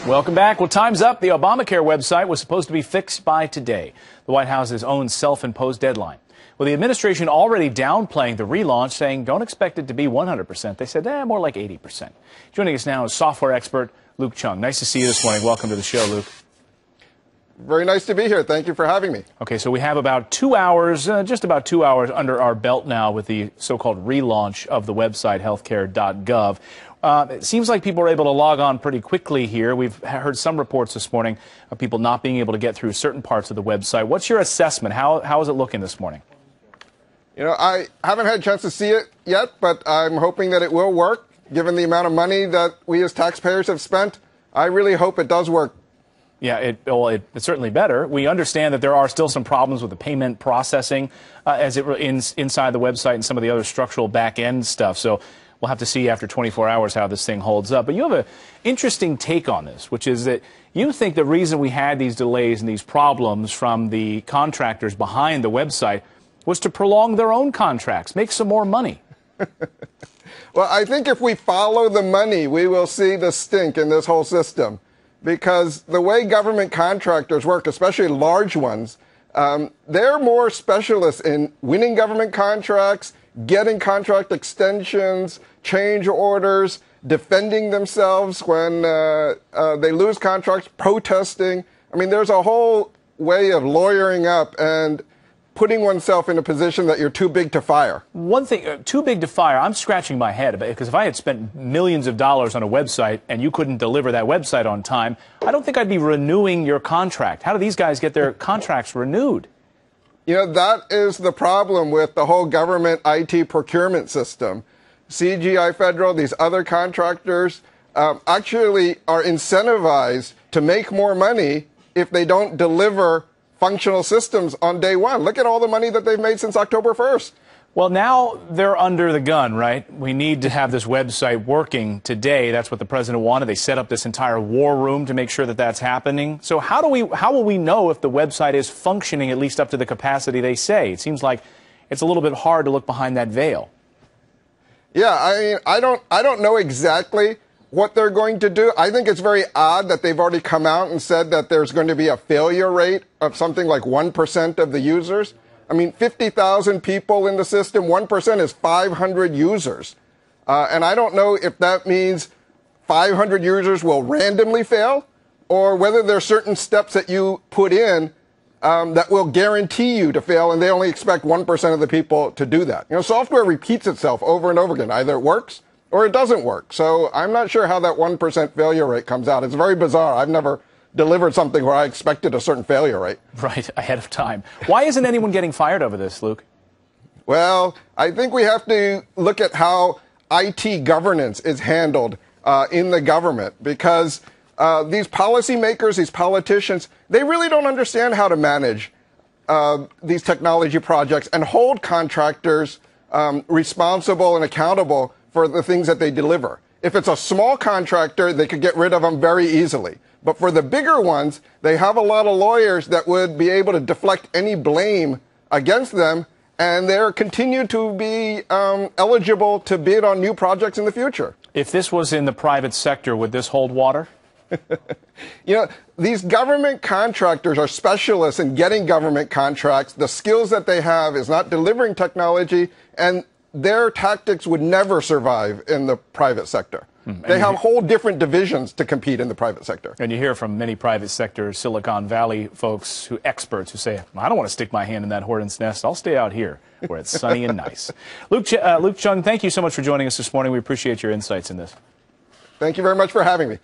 Welcome back. Well, time's up. The Obamacare website was supposed to be fixed by today, the White House's own self-imposed deadline. Well, the administration already downplaying the relaunch, saying don't expect it to be 100%. They said, more like 80%. Joining us now is software expert Luke Chung. Nice to see you this morning. Welcome to the show, Luke. Very nice to be here. Thank you for having me. Okay, so we have about 2 hours, just about 2 hours under our belt now with the so-called relaunch of the website, Healthcare.gov. It seems like people are able to log on pretty quickly here. We've heard some reports this morning of people not being able to get through certain parts of the website. What's your assessment? How is it looking this morning? You know, I haven't had a chance to see it yet, but I'm hoping that it will work. Given the amount of money that we as taxpayers have spent, I really hope it does work. Yeah, it's certainly better. We understand that there are still some problems with the payment processing inside the website and some of the other structural back-end stuff. So we'll have to see after 24 hours how this thing holds up. But you have an interesting take on this, which is that you think the reason we had these delays and these problems from the contractors behind the website was to prolong their own contracts, make some more money. Well, I think if we follow the money, we will see the stink in this whole system. Because the way government contractors work, especially large ones, they're more specialists in winning government contracts, getting contract extensions, change orders, defending themselves when they lose contracts, protesting. I mean, there's a whole way of lawyering up and putting oneself in a position that you're too big to fire. One thing, too big to fire, I'm scratching my head about it, because if I had spent millions of dollars on a website and you couldn't deliver that website on time, I don't think I'd be renewing your contract. How do these guys get their contracts renewed? You know, that is the problem with the whole government IT procurement system. CGI Federal, these other contractors, actually are incentivized to make more money if they don't deliver functional systems on day one. Look at all the money that they've made since October 1st. Well, now they're under the gun, right? We need to have this website working today. That's what the president wanted. They set up this entire war room to make sure that that's happening. So how will we know if the website is functioning at least up to the capacity they say? It seems like it's a little bit hard to look behind that veil. Yeah, I mean, I don't know exactly what they're going to do. I think it's very odd that they've already come out and said that there's going to be a failure rate of something like 1% of the users. I mean, 50,000 people in the system, 1% is 500 users. And I don't know if that means 500 users will randomly fail or whether there are certain steps that you put in that will guarantee you to fail, and they only expect 1% of the people to do that. You know, software repeats itself over and over again. Either it works or it doesn't work. So I'm not sure how that 1% failure rate comes out. It's very bizarre. I've never delivered something where I expected a certain failure rate. Right, ahead of time. Why isn't anyone getting fired over this, Luke? Well, I think we have to look at how IT governance is handled in the government, because these policymakers, these politicians, they really don't understand how to manage these technology projects and hold contractors responsible and accountable for the things that they deliver. If it's a small contractor, they could get rid of them very easily. But for the bigger ones, they have a lot of lawyers that would be able to deflect any blame against them, and they're continued to be eligible to bid on new projects in the future. If this was in the private sector, would this hold water? You know, these government contractors are specialists in getting government contracts. The skills that they have is not delivering technology, and their tactics would never survive in the private sector. They have whole different divisions to compete in the private sector. And you hear from many private sector Silicon Valley folks, experts who say, I don't want to stick my hand in that hornet's nest. I'll stay out here where it's sunny and nice. Luke Chung, thank you so much for joining us this morning. We appreciate your insights in this. Thank you very much for having me.